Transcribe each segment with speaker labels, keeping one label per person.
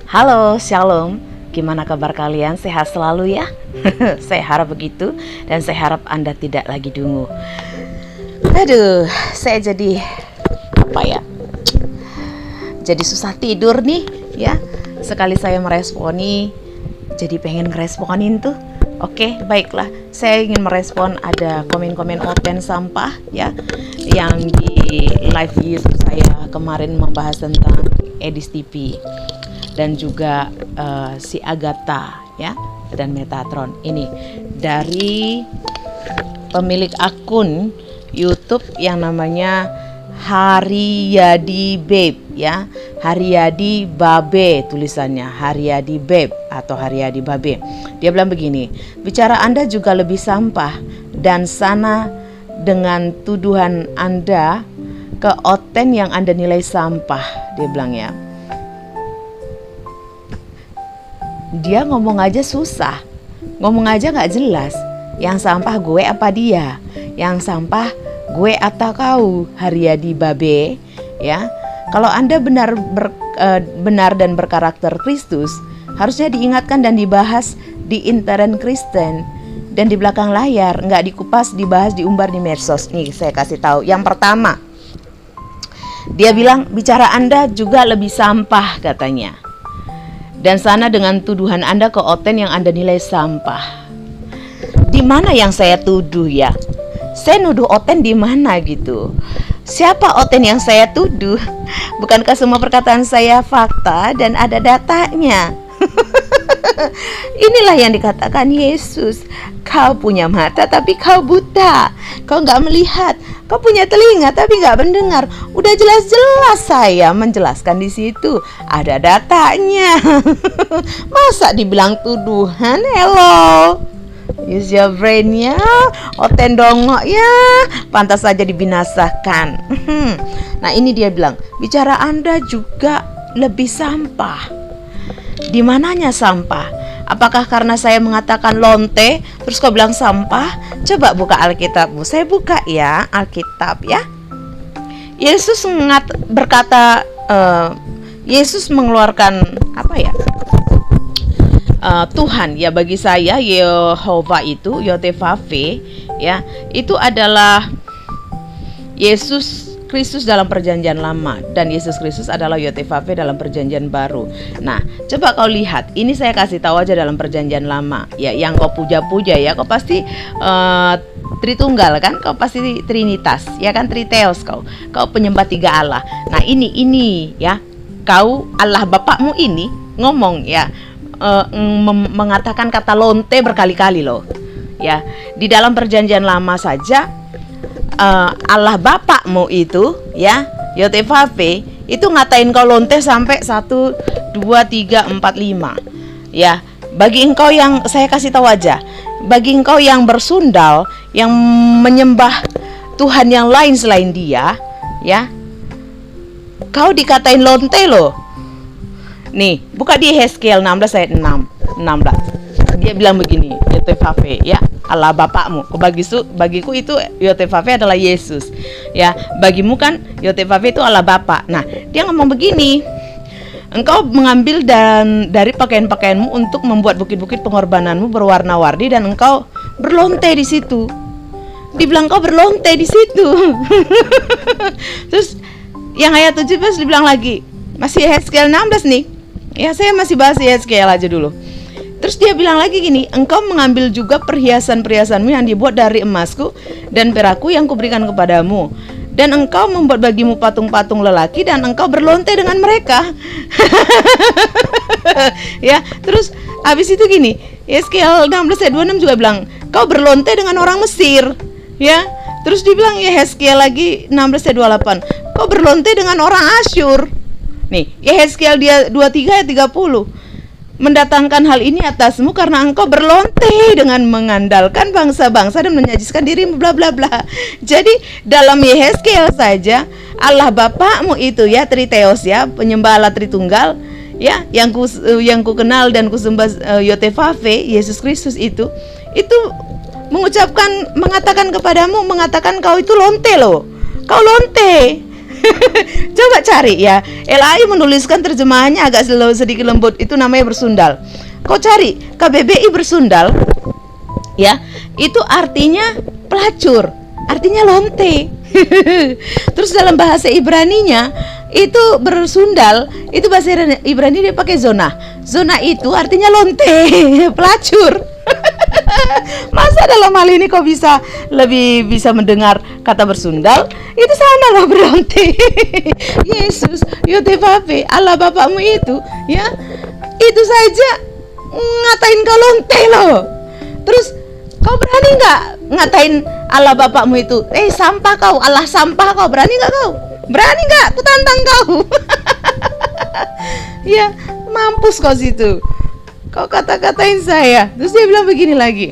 Speaker 1: Halo, Shalom. Gimana kabar kalian? Sehat selalu ya? Saya harap begitu. Dan saya harap Anda tidak lagi dungu. Aduh, saya jadi jadi susah tidur nih ya. Sekali saya meresponi, jadi pengen ngeresponin tuh. Oke, baiklah. Saya ingin merespon ada komen-komen Oten sampah ya, yang di live YouTube saya kemarin membahas tentang Edis TV dan juga si Agatha ya dan Metatron. Ini dari pemilik akun YouTube yang namanya Haryadi Babe ya, Haryadi Babe tulisannya, Haryadi Babe atau Haryadi Babe. Dia bilang begini, bicara Anda juga lebih sampah dan sana dengan tuduhan Anda ke Oten yang Anda nilai sampah, dia bilang ya. Dia ngomong aja susah, ngomong aja gak jelas. Yang sampah gue apa dia? Yang sampah gue atau kau, Haryadi Babe ya. Kalau Anda benar dan berkarakter Kristus, harusnya diingatkan dan dibahas di intern Kristen dan di belakang layar, nggak dikupas, dibahas, diumbar di medsos. Nih saya kasih tahu. Yang pertama, dia bilang bicara Anda juga lebih sampah katanya. Dan sana dengan tuduhan Anda ke Oten yang Anda nilai sampah. Di mana yang saya tuduh ya? Saya nuduh Oten di mana gitu? Siapa Oten yang saya tuduh? Bukankah semua perkataan saya fakta dan ada datanya? Inilah yang dikatakan Yesus. Kau punya mata tapi kau buta. Kau gak melihat. Kau punya telinga tapi gak mendengar. Udah jelas-jelas saya menjelaskan di situ. Ada datanya. Masa dibilang tuduhan? Hello, use your brain ya. Oten dongok ya. Pantas saja dibinasakan. Nah ini dia bilang, bicara Anda juga lebih sampah. Di mananya sampah? Apakah karena saya mengatakan lonte terus kau bilang sampah? Coba buka Alkitabmu. Saya buka ya Alkitab ya. Yesus berkata, Yesus mengeluarkan Tuhan ya, bagi saya Yehova itu Yotevave ya, itu adalah Yesus Kristus dalam perjanjian lama dan Yesus Kristus adalah Yotevave dalam perjanjian baru. Nah, coba kau lihat, ini saya kasih tahu aja dalam perjanjian lama ya, yang kau puja-puja ya, kau pasti Tritunggal kan, kau pasti Trinitas ya kan, Triteos kau penyembah tiga Allah. Nah ini ya, kau Allah Bapakmu ini ngomong ya, mengatakan kata lonte berkali-kali loh ya. Di dalam perjanjian lama saja Allah Bapakmu itu ya, Yotevave itu ngatain kau lonte sampai 1, 2, 3, 4, 5 ya. Bagi engkau yang, saya kasih tahu aja, bagi engkau yang bersundal, yang menyembah Tuhan yang lain selain dia ya, kau dikatain lonte loh. Nih, buka di Hezkiel 16 ayat 16. Dia bilang begini, Yotevave ya, Allah Bapakmu. Bagiku itu Yotevave adalah Yesus ya. Bagimu kan Yotevave itu Allah Bapa. Nah, dia ngomong begini, engkau mengambil dari pakaian-pakaianmu untuk membuat bukit-bukit pengorbananmu berwarna-warni dan engkau berlonte di situ. Dibilang kau berlonte di situ. Terus yang ayat 17 dibilang lagi, masih Hezkiel 16 nih. Ya, saya masih bahas Hezkiel aja dulu. Terus dia bilang lagi gini, engkau mengambil juga perhiasan-perhiasanmu yang dibuat dari emasku dan perakku yang kuberikan kepadamu, dan engkau membuat bagimu patung-patung lelaki dan engkau berlonte dengan mereka. Ya, terus habis itu gini, Hezkiel 16 ayat 26 juga bilang, kau berlonte dengan orang Mesir. Ya, terus dibilang ya Hezkiel lagi 16 ayat 28, kau berlonte dengan orang Asyur. Nih, Hezkiel 23 ayat 30, mendatangkan hal ini atasmu karena engkau berlonte dengan mengandalkan bangsa-bangsa dan menyajikan dirimu bla bla bla. Jadi dalam Yehezkiel saja Allah Bapakmu itu ya, Triteos ya, penyembah Allah Tritunggal ya, yang ku kenal dan kusembah Yotevave, Yesus Kristus itu mengatakan kepadamu, mengatakan kau itu lonte loh. Kau lonte. Coba cari ya. LAI menuliskan terjemahannya agak sedikit lembut, itu namanya bersundal. Kau cari KBBI bersundal, ya, itu artinya pelacur, artinya lonte. Terus dalam bahasa Ibraninya itu bersundal, itu bahasa Ibrani dia pakai zona. Zona itu artinya lonte, pelacur. Masa dalam hal ini kau lebih bisa mendengar kata bersundal? Itu sama lah berlonte. Yesus, Yotefafe, Allah Bapakmu itu, ya, itu saja ngatain kau lonte loh. Terus kau berani nggak ngatain Allah Bapakmu itu? Sampah kau, Allah sampah kau, berani nggak kau? Berani nggak? Aku tantang kau. Ya, mampus kau situ. Kau kata-katain saya. Terus dia bilang begini lagi.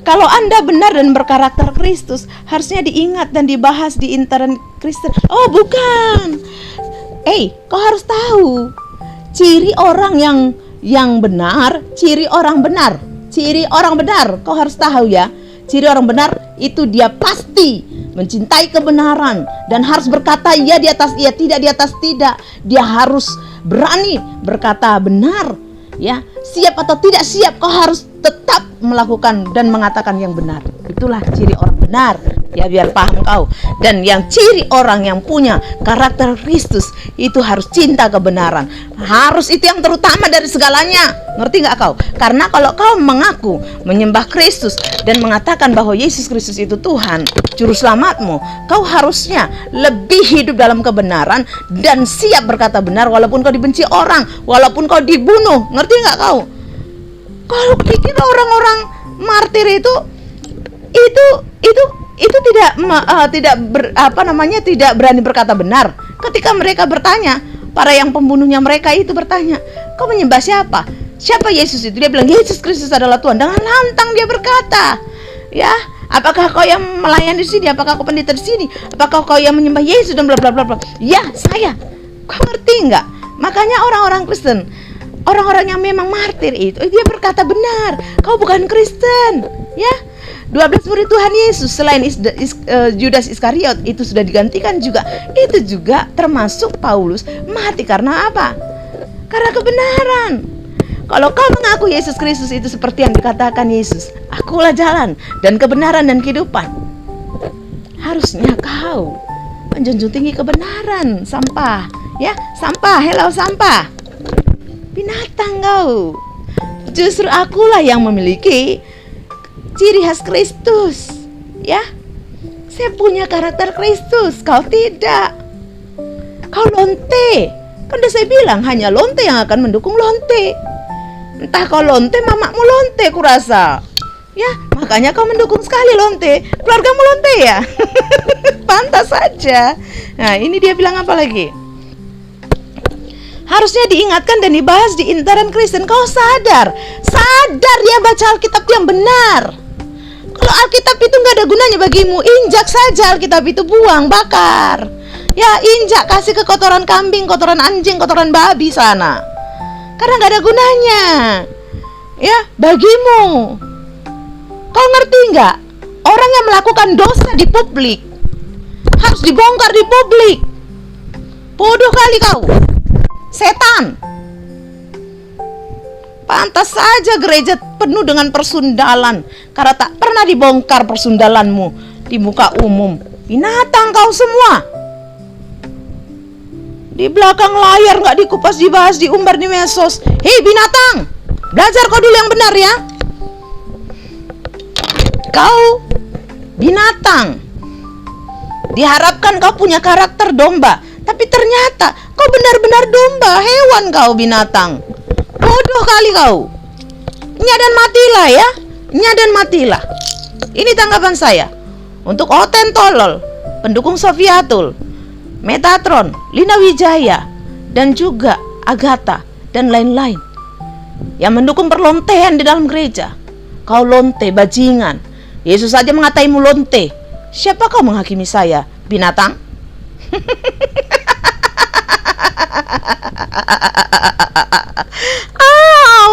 Speaker 1: Kalau Anda benar dan berkarakter Kristus, harusnya diingat dan dibahas di intern Kristen. Oh, bukan. Kau harus tahu ciri orang yang benar, ciri orang benar. Ciri orang benar, kau harus tahu ya. Ciri orang benar itu dia pasti mencintai kebenaran dan harus berkata iya di atas iya, tidak di atas tidak. Dia harus berani berkata benar, ya. Siap atau tidak siap, kau harus tetap melakukan dan mengatakan yang benar. Itulah ciri orang benar, ya, biar paham kau. Dan yang ciri orang yang punya karakter Kristus itu harus cinta kebenaran. Harus itu yang terutama dari segalanya. Ngerti nggak kau? Karena kalau kau mengaku menyembah Kristus dan mengatakan bahwa Yesus Kristus itu Tuhan, juru selamatmu, kau harusnya lebih hidup dalam kebenaran dan siap berkata benar walaupun kau dibenci orang, walaupun kau dibunuh. Ngerti nggak kau? Kalau pikir orang-orang martir itu tidak berani berkata benar. Ketika mereka bertanya, para yang pembunuhnya mereka itu bertanya, kau menyembah siapa? Siapa Yesus itu? Dia bilang Yesus Kristus adalah Tuhan. Dengan lantang dia berkata, ya, apakah kau yang melayani di sini? Apakah kau pendeta di sini? Apakah kau yang menyembah Yesus dan bla bla bla bla? Ya, saya. Kau ngerti nggak? Makanya orang-orang Kristen, orang-orang yang memang martir itu, dia berkata benar. Kau bukan Kristen, ya. 12 murid Tuhan Yesus selain Judas Iskariot itu sudah digantikan juga. Itu juga termasuk Paulus mati karena apa? Karena kebenaran. Kalau kau mengaku Yesus Kristus itu seperti yang dikatakan Yesus, akulah jalan dan kebenaran dan kehidupan, harusnya kau menjunjung tinggi kebenaran. Sampah, ya, sampah, hello sampah, binatang kau. Justru akulah yang memiliki ciri khas Kristus, ya. Saya punya karakter Kristus, kau tidak. Kau lonte. Kan udah saya bilang, hanya lonte yang akan mendukung lonte. Entah kau lonte, mamakmu lonte kurasa, ya. Makanya kau mendukung sekali lonte. Keluargamu lonte ya. Pantas saja. Nah, ini dia bilang apa lagi? Harusnya diingatkan dan dibahas di intern Kristen. Kau sadar ya, baca Alkitab yang benar. Kalau Alkitab itu nggak ada gunanya bagimu, injak saja Alkitab itu, buang, bakar. Ya, injak, kasih ke kotoran kambing, kotoran anjing, kotoran babi sana. Karena nggak ada gunanya, ya, bagimu. Kau ngerti nggak? Orang yang melakukan dosa di publik harus dibongkar di publik. Bodoh kali kau, setan. Pantas saja gereja penuh dengan persundalan, karena tak pernah dibongkar persundalanmu di muka umum. Binatang kau semua. Di belakang layar gak dikupas, dibahas, diumbar di medsos. Hei binatang, belajar kau dulu yang benar ya. Kau binatang. Diharapkan kau punya karakter domba, tapi ternyata kau benar-benar domba, hewan kau, binatang. Bodoh kali kau. Nya dan matilah ya. Nya dan matilah. Ini tanggapan saya untuk Oten Tolol, pendukung Sofiatul, Metatron, Lina Wijaya, dan juga Agatha dan lain-lain yang mendukung perlontean di dalam gereja. Kau lonte, bajingan. Yesus saja mengataimu lonte. Siapa kau menghakimi saya, binatang? Au.